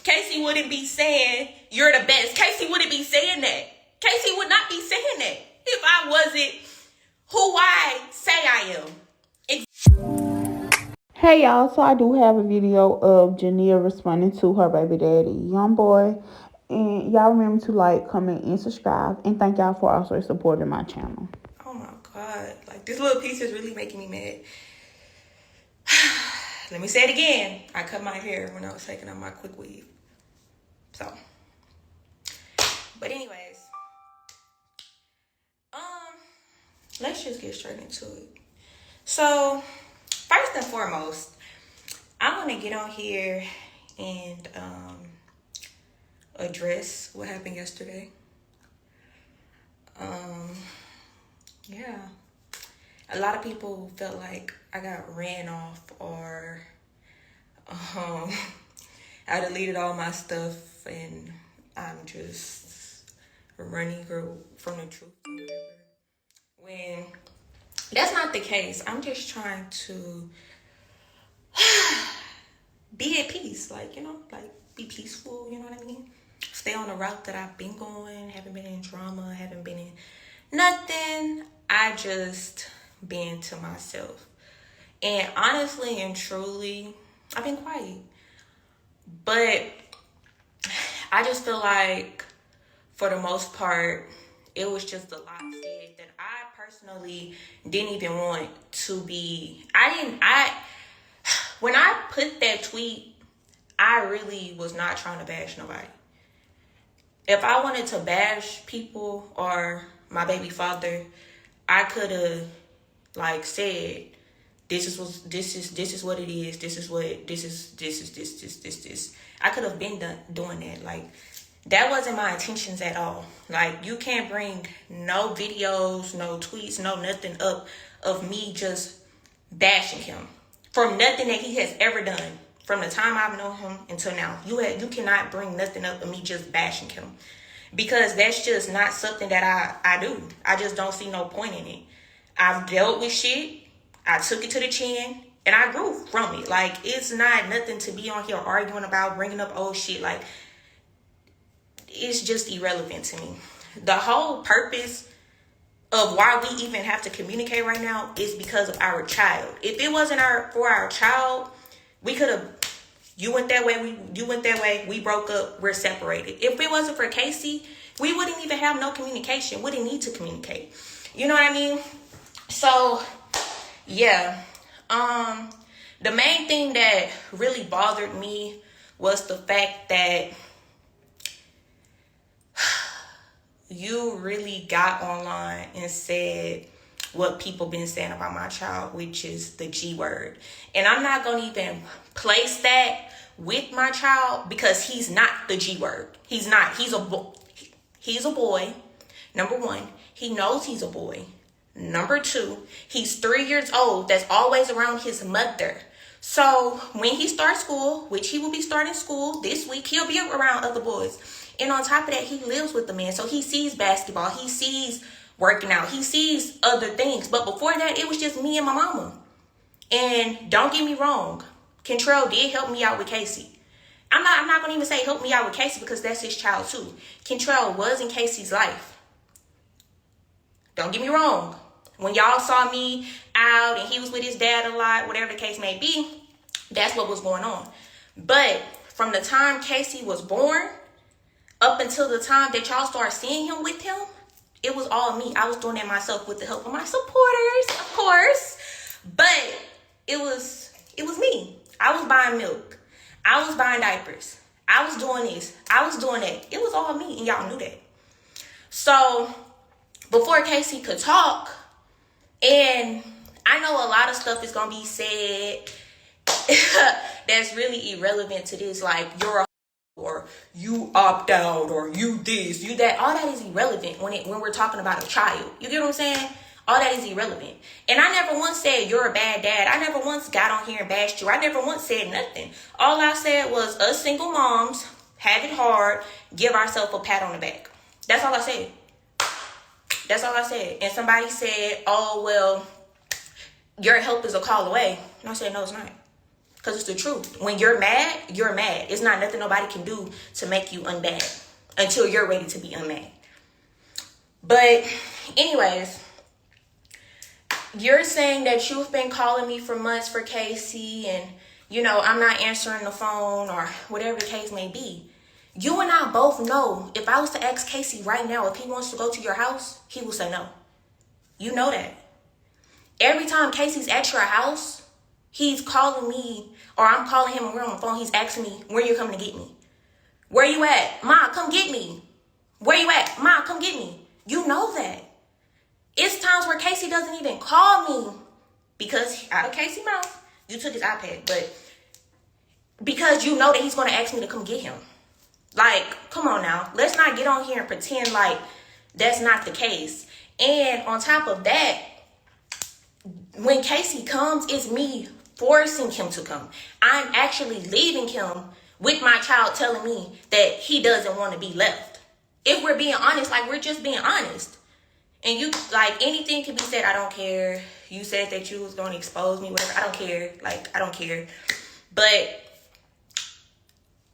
Casey wouldn't be saying you're the best. Casey wouldn't be saying that. Casey would not be saying that if I wasn't who I say I am. Hey y'all, so I do have a video of Jania responding to her baby daddy, young boy. And y'all remember to like, comment, and subscribe. And thank y'all for also supporting my channel. Oh my God. Like, this little piece is really making me mad. Let me say it again. I cut my hair when I was taking out my quick weave. So. But anyways. Let's just get straight into it. So, first and foremost, I want to get on here and address what happened yesterday. Yeah. A lot of people felt like I got ran off or I deleted all my stuff and I'm just running from the truth or whatever. When that's not the case. I'm just trying to be at peace, like, be peaceful, you know what I mean? Stay on the route that I've been going, haven't been in drama, haven't been in nothing. I just been to myself. And honestly and truly, I've been quiet. But I just feel like, for the most part, it was just a lot said that I personally didn't even want to be. When I put that tweet, I really was not trying to bash nobody. If I wanted to bash people or my baby father, I could have said, this is what it is. This. I could have been doing that. That wasn't my intentions at all. You can't bring no videos, no tweets, no nothing up of me just bashing him from nothing that he has ever done from the time I've known him until now. You cannot bring nothing up of me just bashing him, because that's just not something that I do. I just don't see no point in it. I've dealt with shit. I took it to the chin and I grew from it. It's not nothing to be on here arguing about, bringing up old shit. It's just irrelevant to me. The whole purpose of why we even have to communicate right now is because of our child. If it wasn't for our child, we could have, you went that way, we broke up, we're separated. If it wasn't for Casey, we wouldn't even have no communication. We didn't need to communicate. You know what I mean? So, yeah. The main thing that really bothered me was the fact that you really got online and said what people been saying about my child, which is the G word. And I'm not going to even place that with my child because he's not the G word. He's not. He's a boy. Number one, he knows he's a boy. Number two, he's 3 years old. That's always around his mother. So when he starts school, which he will be starting school this week, he'll be around other boys. And on top of that, he lives with the man. So he sees basketball. He sees working out. He sees other things. But before that, it was just me and my mama. And don't get me wrong, Kentrell did help me out with Casey. I'm not going to even say help me out with Casey because that's his child too. Kentrell was in Casey's life. Don't get me wrong. When y'all saw me out and he was with his dad a lot, whatever the case may be, that's what was going on. But from the time Casey was born up until the time that y'all started seeing him with him, it was all me. I was doing it myself with the help of my supporters, of course. But it was me. I was buying milk. I was buying diapers. I was doing this. I was doing that. It was all me, and y'all knew that. So before Casey could talk, and I know a lot of stuff is going to be said that's really irrelevant to this, you're a or you opt out or you this, you that. All that is irrelevant when we're talking about a child. You get what I'm saying? All that is irrelevant. And I never once said you're a bad dad. I never once got on here and bashed you. I never once said nothing. All I said was us single moms have it hard, give ourselves a pat on the back. That's all I said. That's all I said. And somebody said, oh, well, your help is a call away. And I said, no, it's not. Because it's the truth. When you're mad, you're mad. It's not nothing nobody can do to make you unmad until you're ready to be unmad. But anyways, you're saying that you've been calling me for months for Casey, and I'm not answering the phone or whatever the case may be. You and I both know if I was to ask Casey right now if he wants to go to your house, he will say no. You know that. Every time Casey's at your house, he's calling me, or I'm calling him and we're on the phone. He's asking me, where you coming to get me? Where you at? Ma, come get me. Where you at? Ma, come get me. You know that. It's times where Casey doesn't even call me because out of Casey's mouth, you took his iPad, but because you know that he's going to ask me to come get him. Like, come on now. Let's not get on here and pretend like that's not the case. And on top of that, when Casey comes, it's me forcing him to come. I'm actually leaving him with my child telling me that he doesn't want to be left. If we're being honest, like we're just being honest. And you, like, anything can be said, I don't care. You said that you was going to expose me, whatever. I don't care. Like, I don't care. But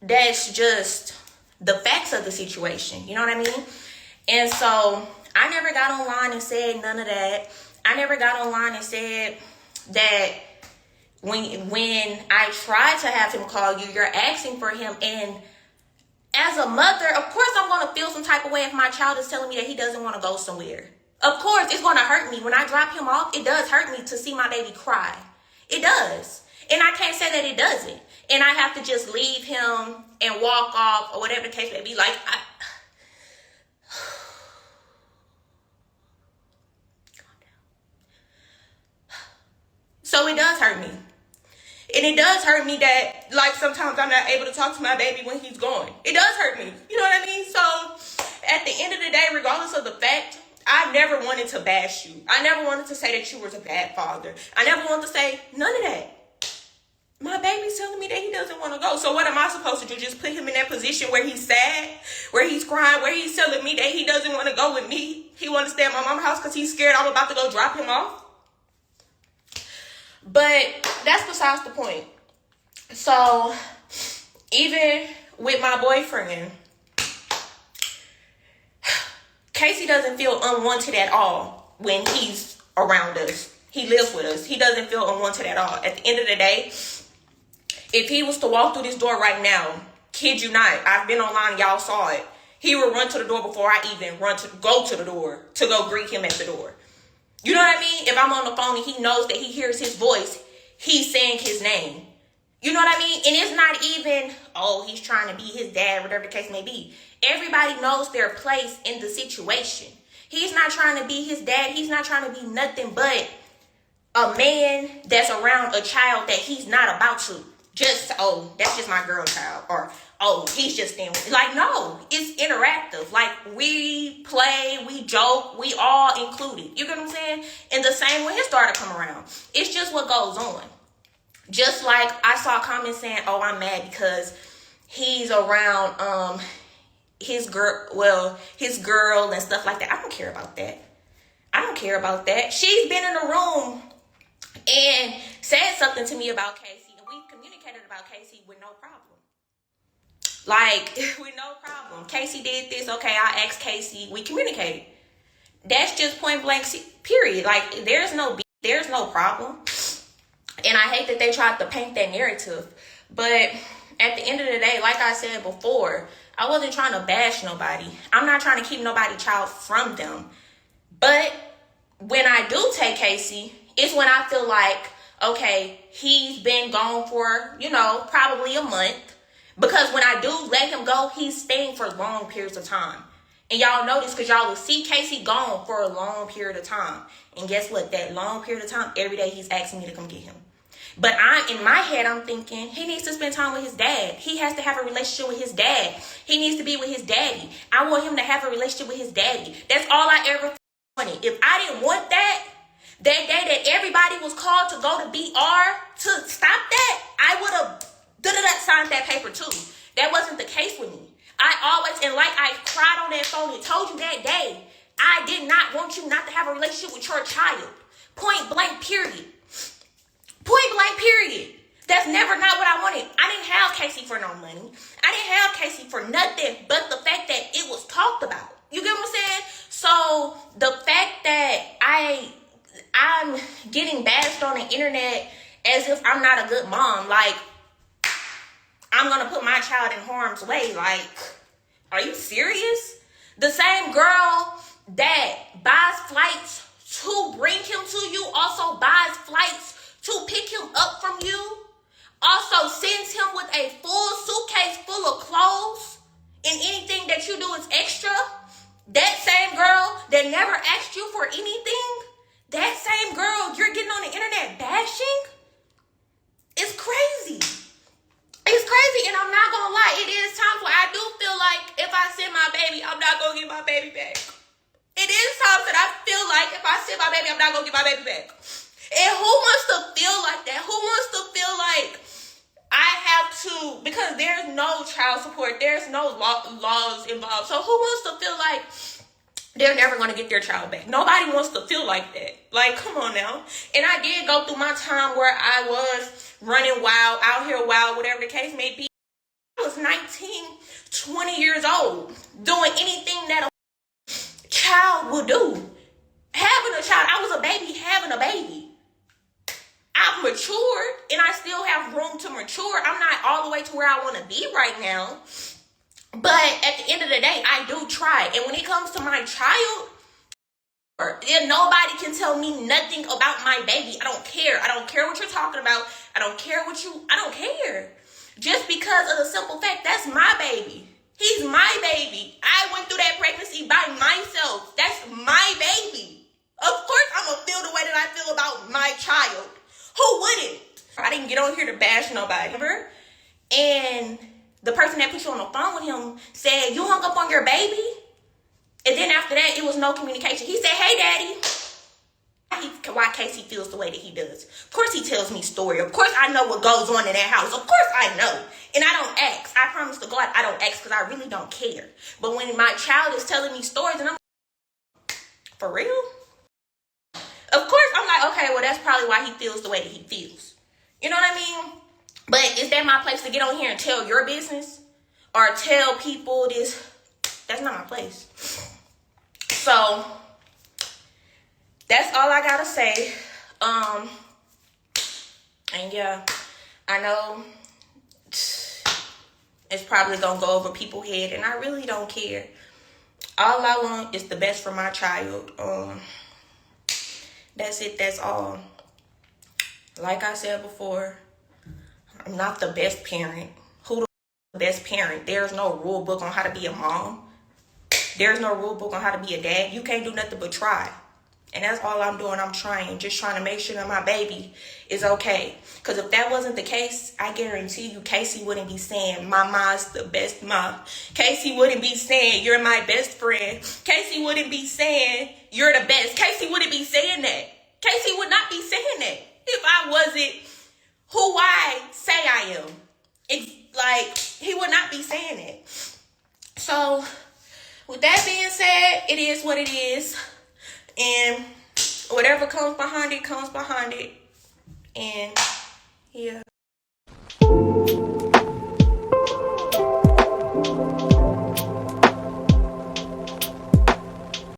that's just the facts of the situation. You know what I mean? And so I never got online and said none of that. I never got online and said that when I tried to have him call you, you're asking for him. And as a mother, of course I'm going to feel some type of way if my child is telling me that he doesn't want to go somewhere. Of course, it's going to hurt me. When I drop him off, it does hurt me to see my baby cry. It does. And I can't say that it doesn't. And I have to just leave him and walk off or whatever the case may be. Like, so it does hurt me. And it does hurt me that, like, sometimes I'm not able to talk to my baby when he's gone. It does hurt me. You know what I mean? So at the end of the day, regardless of the fact, I never wanted to bash you. I never wanted to say that you was a bad father. I never wanted to say none of that. My baby's telling me that he doesn't want to go. So what am I supposed to do? Just put him in that position where he's sad, where he's crying, where he's telling me that he doesn't want to go with me. He wants to stay at my mom's house because he's scared I'm about to go drop him off. But that's besides the point. So even with my boyfriend, Casey doesn't feel unwanted at all when he's around us. He lives with us. He doesn't feel unwanted at all. At the end of the day, if he was to walk through this door right now, kid you not, I've been online, y'all saw it. He would run to the door before I even go to the door to go greet him at the door. You know what I mean? If I'm on the phone and he knows that he hears his voice, he's saying his name. You know what I mean? And it's not even, oh, he's trying to be his dad, whatever the case may be. Everybody knows their place in the situation. He's not trying to be his dad. He's not trying to be nothing but a man that's around a child that he's not about to just, oh, that's just my girl child. Or, oh, he's just staying with me. Like, no, it's interactive. Like, we play, we joke, we all included. You get what I'm saying? And the same when his daughter come around. It's just what goes on. Just like I saw comments saying, oh, I'm mad because he's around his girl and stuff like that. I don't care about that. I don't care about that. She's been in the room and said something to me about Casey. And we communicated about Casey with no problem. Like, with no problem. Casey did this. Okay, I asked Casey. We communicated. That's just point blank, period. Like, there's no problem. And I hate that they tried to paint that narrative. But at the end of the day, like I said before, I wasn't trying to bash nobody. I'm not trying to keep nobody's child from them. But when I do take Casey, it's when I feel like, okay, he's been gone for, probably a month. Because when I do let him go, he's staying for long periods of time. And y'all know this because y'all will see Casey gone for a long period of time. And guess what? That long period of time, every day he's asking me to come get him. But in my head, I'm thinking he needs to spend time with his dad. He has to have a relationship with his dad. He needs to be with his daddy. I want him to have a relationship with his daddy. That's all I ever wanted. If I didn't want that day that everybody was called to go to BR to stop that, I would have signed that paper too. That wasn't the case with me. And like I cried on that phone and told you that day, I did not want you not to have a relationship with your child. Point blank, period. Point blank, period. That's never not what I wanted. I didn't have Casey for no money. I didn't have Casey for nothing but the fact that it was talked about. You get what I'm saying? So the fact that I'm getting bashed on the internet as if I'm not a good mom, like I'm gonna put my child in harm's way. Like, are you serious? The same girl that buys flights to bring him to you also buys flights to pick him up from you. Also sends him with a full suitcase full of clothes, and anything that you do is extra. That same girl that never asked you for anything, that same girl you're getting on the internet bashing, is crazy. It's crazy, and I'm not gonna lie, it is times where I do feel like if I send my baby, I'm not gonna get my baby back. It is times that I feel like if I send my baby, I'm not gonna get my baby back. And who wants to feel like that? Who wants to feel like I have to, because there's no child support, there's no laws involved. So who wants to feel like they're never going to get their child back? Nobody wants to feel like that. Like, come on now. And I did go through my time where I was running wild, out here wild, whatever the case may be. I was 19, 20 years old, doing anything that a child would do. Having a child, I was a baby having a baby. I've matured, and I still have room to mature. I'm not all the way to where I want to be right now. But at the end of the day, I do try. And when it comes to my child, then nobody can tell me nothing about my baby. I don't care. I don't care what you're talking about. I don't care I don't care. Just because of the simple fact, that's my baby. He's my baby. I went through that pregnancy by myself. That's my baby. Of course I'm going to feel the way that I feel about my child. Who wouldn't? I didn't get on here to bash nobody. Remember? And the person that put you on the phone with him said, you hung up on your baby? And then after that, it was no communication. He said, hey, daddy. Why Casey feels the way that he does. Of course he tells me story. Of course I know what goes on in that house. Of course I know. And I don't ask. I promise to God I don't ask because I really don't care. But when my child is telling me stories and I'm like, for real? Of course, I'm like, okay, well, that's probably why he feels the way that he feels. You know what I mean? But is that my place to get on here and tell your business? Or tell people this? That's not my place. So, that's all I gotta say. And yeah, I know it's probably gonna go over people's head, and I really don't care. All I want is the best for my child. That's it. That's all. Like I said before, I'm not the best parent. Who the best parent? There's no rule book on how to be a mom. There's no rule book on how to be a dad. You can't do nothing but try. And that's all I'm doing. I'm trying. Just trying to make sure that my baby is okay. Because if that wasn't the case, I guarantee you Casey wouldn't be saying, my mom's the best mom. Casey wouldn't be saying, you're my best friend. Casey wouldn't be saying, you're the best. Casey wouldn't be saying that. Casey would not be saying that if I wasn't who I say I am. It's like, he would not be saying it. So, with that being said, it is what it is. And whatever comes behind it, comes behind it. And, yeah.